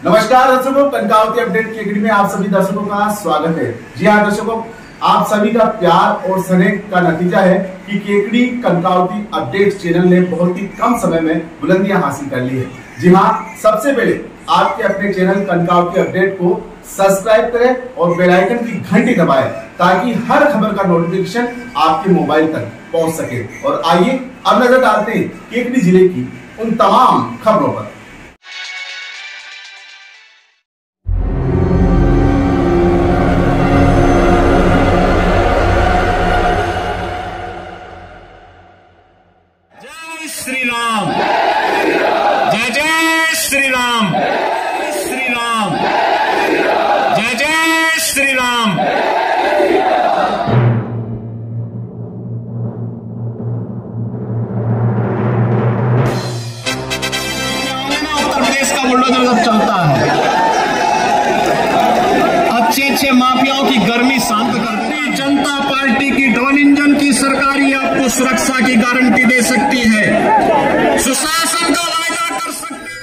नमस्कार दर्शकों, कनकावती अपडेट केकड़ी में आप सभी दर्शकों का स्वागत है। जी हाँ दर्शकों, आप सभी का प्यार और स्नेह का नतीजा है कि केकड़ी कनकावती अपडेट चैनल ने बहुत ही कम समय में बुलंदियां हासिल कर ली है। जी हाँ, सबसे पहले आपके अपने चैनल कनकावती अपडेट को सब्सक्राइब करें और बेल आइकन की घंटी दबाएं ताकि हर खबर का नोटिफिकेशन आपके मोबाइल तक पहुंच सके। और आइए अब नजर डालते हैं केकड़ी जिले की उन तमाम खबरों पर। जय श्री राम, जय जय श्री राम, श्री राम, जय जय श्री राम। उत्तर प्रदेश का बुलडोजर जब चलता है, अच्छे माफियाओं की गर्मी शांत करती जनता पार्टी की डबल इंजन की सरकारी आपको सुरक्षा की गारंटी दे सकती है, सुशासन का वायदा कर सकती है।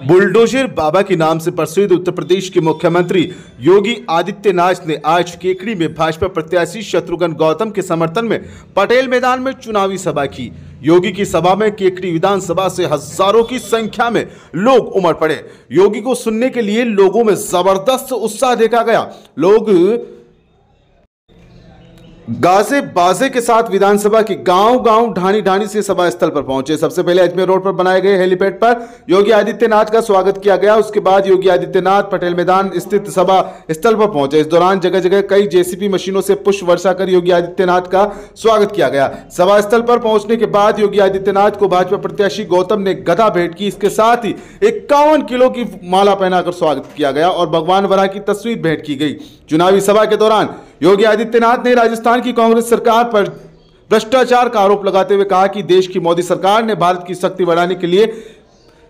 बुलडोजर बाबा के नाम से प्रसिद्ध उत्तर प्रदेश के मुख्यमंत्री योगी आदित्यनाथ ने आज केकड़ी में भाजपा प्रत्याशी शत्रुघ्न गौतम के समर्थन में पटेल मैदान में चुनावी सभा की। योगी की सभा में केकड़ी विधानसभा से हजारों की संख्या में लोग उमड़ पड़े। योगी को सुनने के लिए लोगों में जबरदस्त उत्साह देखा गया। लोग गाजे बाजे के साथ विधानसभा के गांव ढाणी से सभा स्थल पर पहुंचे। सबसे पहले अजमेर रोड पर बनाए गए हेलीपैड पर योगी आदित्यनाथ का स्वागत किया गया। उसके बाद योगी आदित्यनाथ पटेल मैदान स्थित सभा स्थल पर पहुंचे। इस दौरान जगह जगह कई जेसीबी मशीनों से पुष्प वर्षा कर योगी आदित्यनाथ का स्वागत किया गया। सभा स्थल पर पहुंचने के बाद योगी आदित्यनाथ को भाजपा प्रत्याशी गौतम ने गदा भेंट की। इसके साथ ही 51 किलो की माला पहनाकर स्वागत किया गया और भगवान वरा की तस्वीर भेंट की गई। चुनावी सभा के दौरान योगी आदित्यनाथ ने राजस्थान की कांग्रेस सरकार पर भ्रष्टाचार का आरोप लगाते हुए कहा कि देश की मोदी सरकार ने भारत की शक्ति बढ़ाने के लिए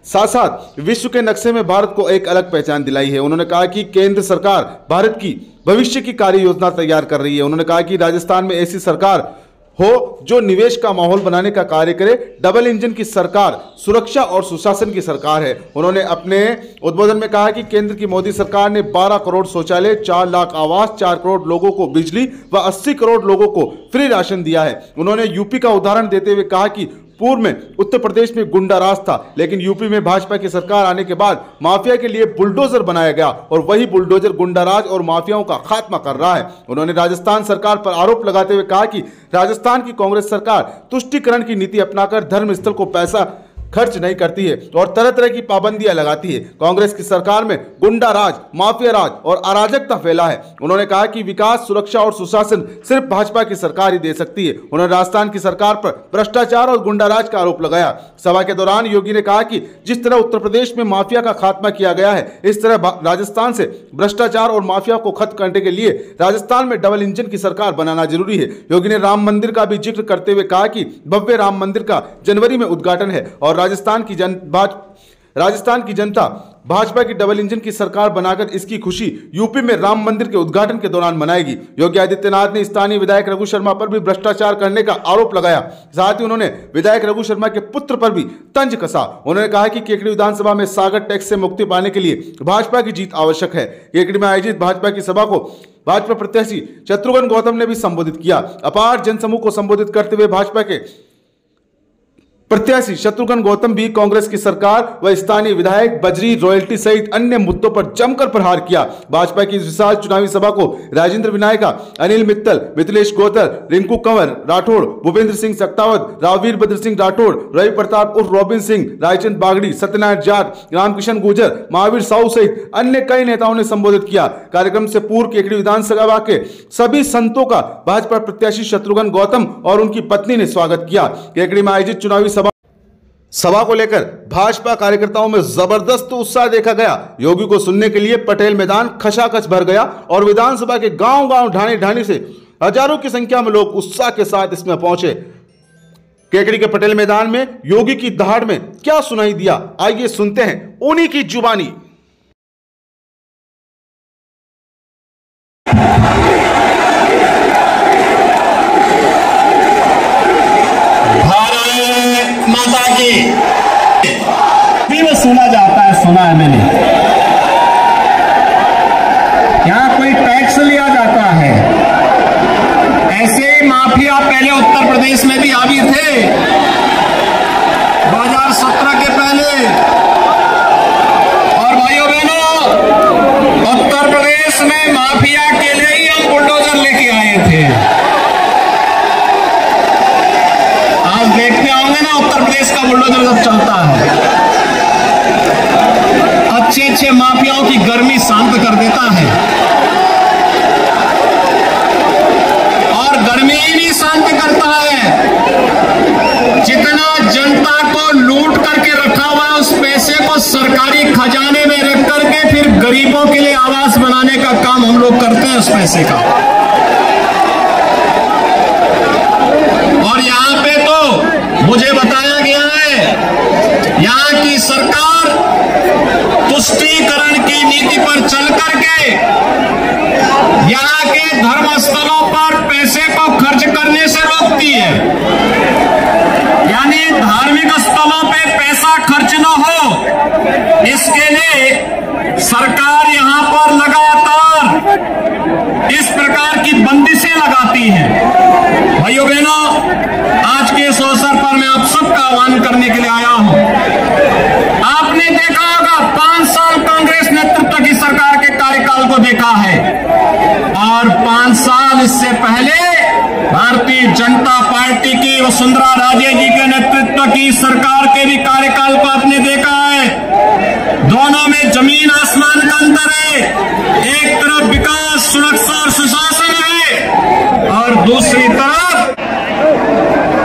साथ साथ विश्व के नक्शे में भारत को एक अलग पहचान दिलाई है। उन्होंने कहा कि केंद्र सरकार भारत की भविष्य की कार्य योजना तैयार कर रही है। उन्होंने कहा कि राजस्थान में ऐसी सरकार हो जो निवेश का माहौल बनाने का कार्य करे। डबल इंजन की सरकार सुरक्षा और सुशासन की सरकार है। उन्होंने अपने उद्बोधन में कहा कि केंद्र की मोदी सरकार ने 12 करोड़ शौचालय, 4 लाख आवास, 4 करोड़ लोगों को बिजली व 80 करोड़ लोगों को फ्री राशन दिया है। उन्होंने यूपी का उदाहरण देते हुए कहा कि पूर्व में उत्तर प्रदेश में गुंडा राज था, लेकिन यूपी में भाजपा की सरकार आने के बाद माफिया के लिए बुलडोजर बनाया गया और वही बुलडोजर गुंडा राज और माफियाओं का खात्मा कर रहा है। उन्होंने राजस्थान सरकार पर आरोप लगाते हुए कहा कि राजस्थान की कांग्रेस सरकार तुष्टीकरण की नीति अपनाकर धर्म स्थल को पैसा खर्च नहीं करती है और तरह तरह की पाबंदियां लगाती है। कांग्रेस की सरकार में गुंडा राज, माफिया राज और अराजकता फैला है। उन्होंने कहा कि विकास, सुरक्षा और सुशासन सिर्फ भाजपा की सरकार ही दे सकती है। उन्होंने राजस्थान की सरकार पर भ्रष्टाचार और गुंडा राज का आरोप लगाया। सभा के दौरान योगी ने कहा कि जिस तरह उत्तर प्रदेश में माफिया का खात्मा किया गया है, इस तरह राजस्थान से भ्रष्टाचार और माफिया को खत्म करने के लिए राजस्थान में डबल इंजन की सरकार बनाना जरूरी है। योगी ने राम मंदिर का भी जिक्र करते हुए कहा कि भव्य राम मंदिर का जनवरी में उद्घाटन है और राजस्थान की जनता भाजपा की डबल इंजन की सरकार बनाकर इसकी खुशी यूपी में राम मंदिर के उद्घाटन के दौरान मनाएगी। योगी आदित्यनाथ ने स्थानीय विधायक रघु शर्मा पर भी भ्रष्टाचार करने का आरोप लगाया। साथ ही उन्होंने विधायक रघु शर्मा के पुत्र पर भी तंज कसा। उन्होंने कहा कि केकड़ी विधानसभा में सागर टैक्स से मुक्ति पाने के लिए भाजपा की जीत आवश्यक है। केकड़ी में आयोजित भाजपा की सभा को भाजपा प्रत्याशी शत्रुघ्न गौतम ने भी संबोधित किया। अपार जनसमूह को संबोधित करते हुए भाजपा के प्रत्याशी शत्रुघ्न गौतम भी कांग्रेस की सरकार व स्थानीय विधायक, बजरी, रॉयल्टी सहित अन्य मुद्दों पर जमकर प्रहार किया। भाजपा की इस विशाल चुनावी सभा को राजेंद्र विनायका, अनिल मित्तल, मिथिलेश गोतर, रिंकू कंवर राठौड़, भूपेंद्र सिंह सक्तावत, राववीर भद्र सिंह राठौड़, रवि प्रताप उर्फ रॉबिन सिंह, रायचंद बागड़ी, सत्यनारायण जाट, रामकिशन गुर्जर, महावीर साहू सहित अन्य कई नेताओं ने संबोधित किया। कार्यक्रम से पूर्व केकड़ी विधानसभा के सभी संतों का भाजपा प्रत्याशी शत्रुघ्न गौतम और उनकी पत्नी ने स्वागत किया। केकड़ी में आयोजित चुनावी सभा को लेकर भाजपा कार्यकर्ताओं में जबरदस्त उत्साह देखा गया। योगी को सुनने के लिए पटेल मैदान खचाखच भर गया और विधानसभा के गांव ढाणी से हजारों की संख्या में लोग उत्साह के साथ इसमें पहुंचे। केकड़ी के पटेल मैदान में योगी की दहाड़ में क्या सुनाई दिया, आइए सुनते हैं उन्हीं की जुबानी। भारत माता की शांत कर देता है, और गर्मी ही नहीं शांत करता है। जितना जनता को लूट करके रखा हुआ है, उस पैसे को सरकारी खजाने में रख करके फिर गरीबों के लिए आवास बनाने का काम हम लोग करते हैं उस पैसे का। और यहां पे तो मुझे बताया गया है, यहां की सरकार तुष्टीकरण की नीति पर चल करके यहां के धर्म स्थलों पर पैसे को खर्च करने से रोकती है। यानी धार्मिक स्थलों पे पैसा खर्च न हो, इसके लिए सरकार यहां पर लगातार इस प्रकार की बंदिशें लगाती है। भाइयों बहनों, आज के इस अवसर पर मैं आप सबका आह्वान करने के लिए आया हूं। आपने देखा होगा 5 साल कांग्रेस नेतृत्व की सरकार के कार्यकाल को देखा है, और 5 साल इससे पहले भारतीय जनता पार्टी की वसुंधरा राजे जी के नेतृत्व की सरकार के भी कार्यकाल को आपने देखा है। दोनों में जमीन आसमान का अंतर है। एक तरफ विकास, सुरक्षा और सुशासन है, और दूसरी तरफ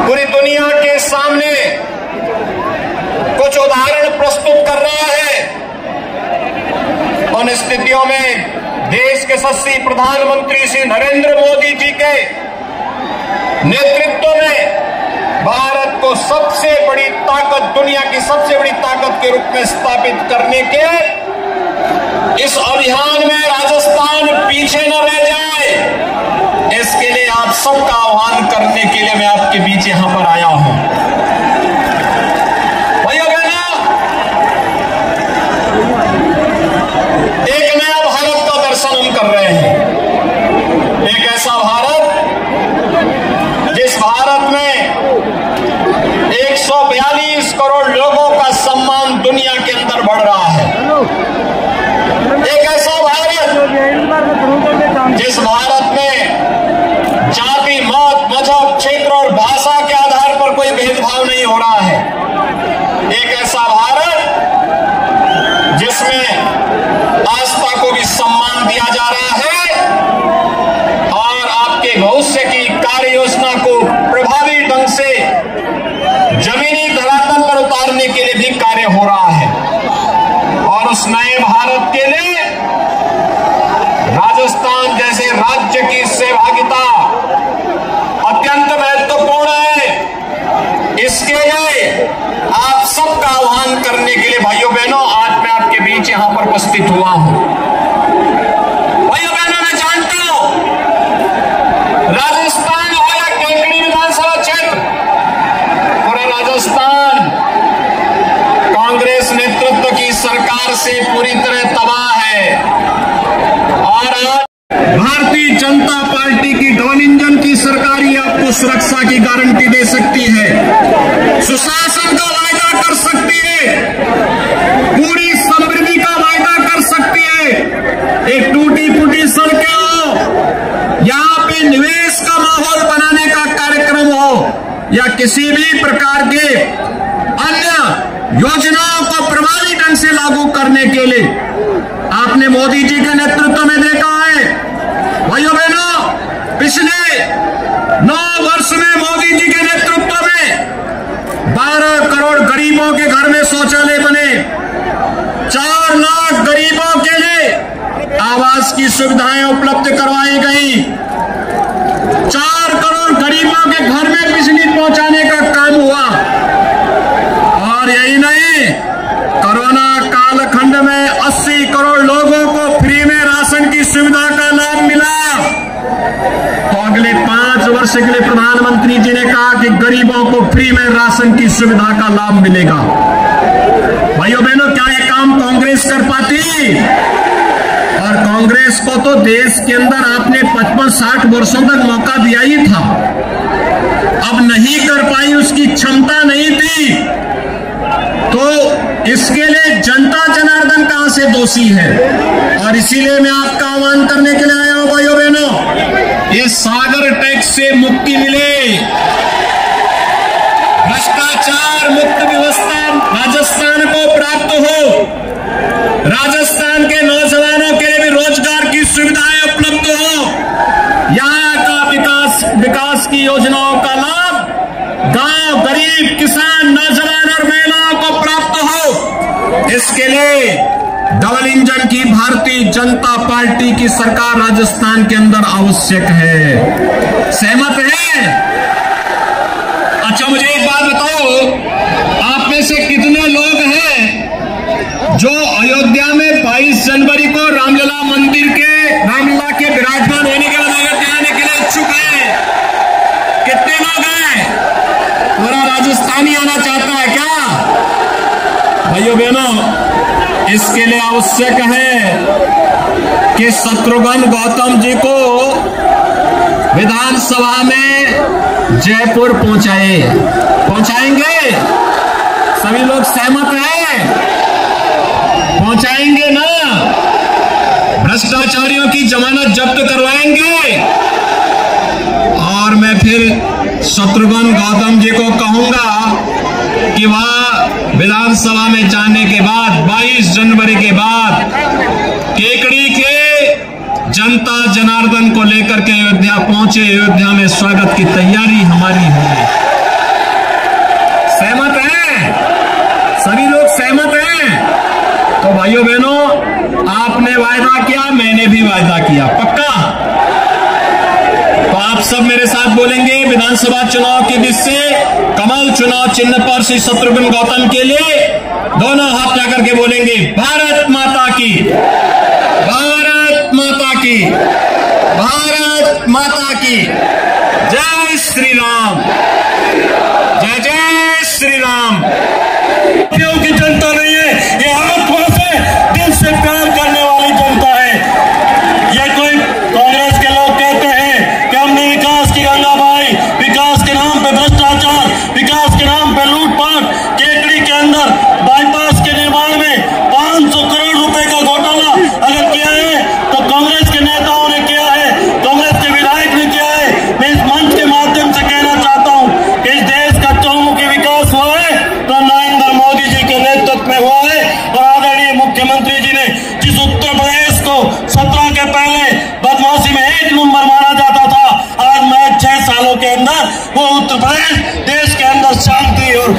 पूरी दुनिया के सामने कुछ उदाहरण प्रस्तुत कर रहा है। उन स्थितियों में देश के यशस्वी प्रधानमंत्री श्री नरेंद्र मोदी जी के नेतृत्व में भारत को सबसे बड़ी ताकत, दुनिया की सबसे बड़ी ताकत के रूप में स्थापित करने के इस अभियान में राजस्थान पीछे न रह जाए, इसके लिए आप सबका आह्वान करने के लिए मैं आपके बीच यहां पर आया हूं। भाइयों बहनों, एक नया भारत का दर्शन हम कर रहे हैं। एक ऐसा भारत जिस भारत में 142 करोड़ लोगों का सम्मान दुनिया के अंदर बढ़ रहा है। एक ऐसा भारत जिस भारत में जाति, मत, मजहब, क्षेत्र और भाषा के आधार पर कोई भेदभाव नहीं हो रहा है। एक ऐसा भारत जिसमें आस्था को भी सम्मान दिया जा रहा है, और आपके भविष्य की कार्य योजना को प्रभावी ढंग से जमीनी धरातल पर उतारने के लिए भी कार्य हो रहा है। और उस नए भारत के लिए राजस्थान जैसे राज्य की सहभागिता अत्यंत महत्वपूर्ण है। इसके लिए आप सबका आह्वान करने के लिए भाइयों बहनों, आज मैं आपके बीच यहां पर उपस्थित हुआ हूं। भाइयों बहनों, मैं जानता हूं राजस्थान हो या केकड़ी विधानसभा क्षेत्र, पूरा राजस्थान कांग्रेस नेतृत्व की सरकार से पूरी तरह तबाह है। और भारतीय जनता पार्टी की डबल इंजन की सरकार ही आपको सुरक्षा की गारंटी दे सकती है, सुशासन का वायदा कर सकती है, पूरी समृद्धि का वायदा कर सकती है। एक टूटी फूटी सड़कें हो, यहां पे निवेश का माहौल बनाने का कार्यक्रम हो, या किसी भी प्रकार के अन्य योजनाओं को प्रभावी ढंग से लागू करने के लिए आपने मोदी जी के नेतृत्व में देखा है। भाइयों बहनों, पिछले 9 वर्ष में मोदी जी के नेतृत्व में 12 करोड़ गरीबों के घर में शौचालय बने, 4 लाख गरीबों के लिए आवास की सुविधाएं उपलब्ध करवाई गई, 4 करोड़ गरीबों के घर में बिजली पहुंचाने का काम हुआ। और यही नहीं, कोरोना कालखंड में 80 करोड़ लोगों को फ्री में राशन की सुविधा का लाभ मिला। तो अगले 5 वर्ष के लिए प्रधानमंत्री जी ने कहा कि गरीबों को फ्री में राशन की सुविधा का लाभ मिलेगा। भाइयों बहनों, क्या ये काम कांग्रेस कर पाती? और कांग्रेस को तो देश के अंदर आपने 55-60 वर्षों तक मौका दिया ही था, अब नहीं कर पाई, उसकी क्षमता नहीं थी, तो इसके लिए जनता जनार्दन कहां से दोषी है? और इसीलिए मैं आपका आह्वान करने के लिए आया हूं भाइयों बहनों, ये सागर टैक्स से मुक्ति मिले, भ्रष्टाचार मुक्त व्यवस्था राजस्थान को प्राप्त हो, राजस्थान के नौजवानों के इंजन की भारतीय जनता पार्टी की सरकार राजस्थान के अंदर आवश्यक है। सहमत है? अच्छा, मुझे एक बात बताओ, आप में से कितने लोग हैं जो अयोध्या में 22 जनवरी को रामलला मंदिर के रामलला के विराजमान होने के बाद अयोध्या आने के लिए इच्छुक हैं? कितने लोग हैं? पूरा राजस्थानी आना चाहता है क्या? भाइयों बहनों, इसके लिए आवश्यक है कि शत्रुघ्न गौतम जी को विधानसभा में जयपुर पहुंचाएंगे? सभी लोग सहमत हैं? पहुंचाएंगे ना? भ्रष्टाचारियों की जमानत जब्त करवाएंगे। और मैं फिर शत्रुघ्न गौतम जी को कहूंगा कि वह विधानसभा में जाने के बाद 22 जनवरी के बाद केकड़ी के जनता जनार्दन को लेकर के अयोध्या पहुंचे। अयोध्या में स्वागत की तैयारी हमारी होगी। सहमत हैं? सभी लोग सहमत हैं? तो भाइयों बहनों, आपने वायदा किया, मैंने भी वायदा किया, पक्का? तो आप सब मेरे साथ बोलेंगे विधानसभा चुनाव के बीच से कमल चुनाव चिन्ह पर श्री शत्रुघ्न गौतम के लिए दोनों हाथ लगा करके बोलेंगे भारत माता की, भारत माता की, भारत माता की। जय श्री राम, जय जय श्री राम। की जनता नहीं है, ये आत्मा से दिल से प्यार करने वाली जनता है। ये कोई कांग्रेस के लोग कहते हैं कि हमने विकास की गंगा बहाई, विकास के नाम पे भ्रष्टाचार, विकास के नाम पे लूटपाट, केकड़ी के अंदर बाईपास के निर्माण में 500 करोड़ रुपए का घोटाला अगर किया है तो कांग्रेस के नेताओं ने किया है, कांग्रेस के विधायक ने किया है। मैं इस मंच के माध्यम से कहना चाहता हूं कि इस देश का चौमुखी विकास हुआ है तो नरेंद्र मोदी जी के नेतृत्व में हुआ है। और आदरणीय मुख्यमंत्री जी ने जिस उत्तर प्रदेश को 17 के पहले बदमाशी में 1 नंबर माना जाता था, आज मैं 6 सालों के अंदर वो उत्तर प्रदेश देश के अंदर शांति और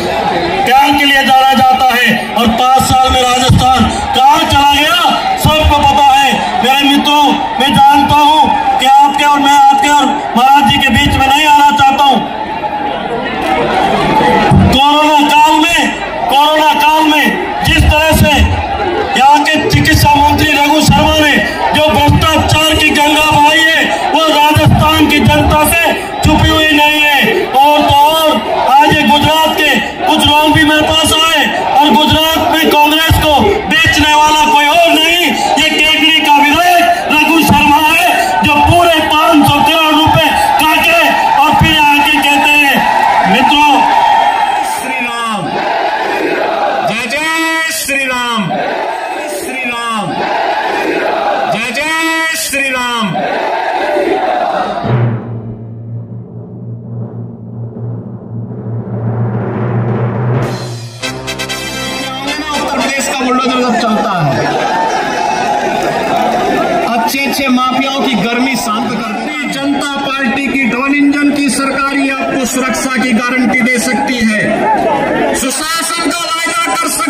प्यार के लिए जाना जाता है। और 5 साल में राजस्थान कहां चला गया सबको पता है। मेरे मित्रों, मैं जानता हूं कि आपके और मैं आपके और महाराज जी के बीच में नहीं आना चाहता हूं। कोरोना काल में जिस तरह से यहाँ के चिकित्सा मंत्री रघु शर्मा ने जो भ्रष्टाचार की गंगा बहाई है वो राजस्थान की जनता से छुपी हुई नहीं है। और तो और आज ये गुजरात के कुछ लोग भी मेरे पास आए और गुजरात में कांग्रेस को बेचने वाला कोई और नहीं, ये केकड़ी का विधायक रघु शर्मा है जो पूरे 500 करोड़ रुपए काटे और फिर आके कहते हैं मित्रों श्री राम, जय जय श्री राम, श्री राम, जय जय श्री राम। उत्तर प्रदेश का बुलडोजर जब चलता है, अच्छे माफियाओं की गर्मी शांत करती जनता पार्टी की डबल इंजन की सरकार ही आपको सुरक्षा की गारंटी दे सकती है, सुशासन का वायदा कर सकती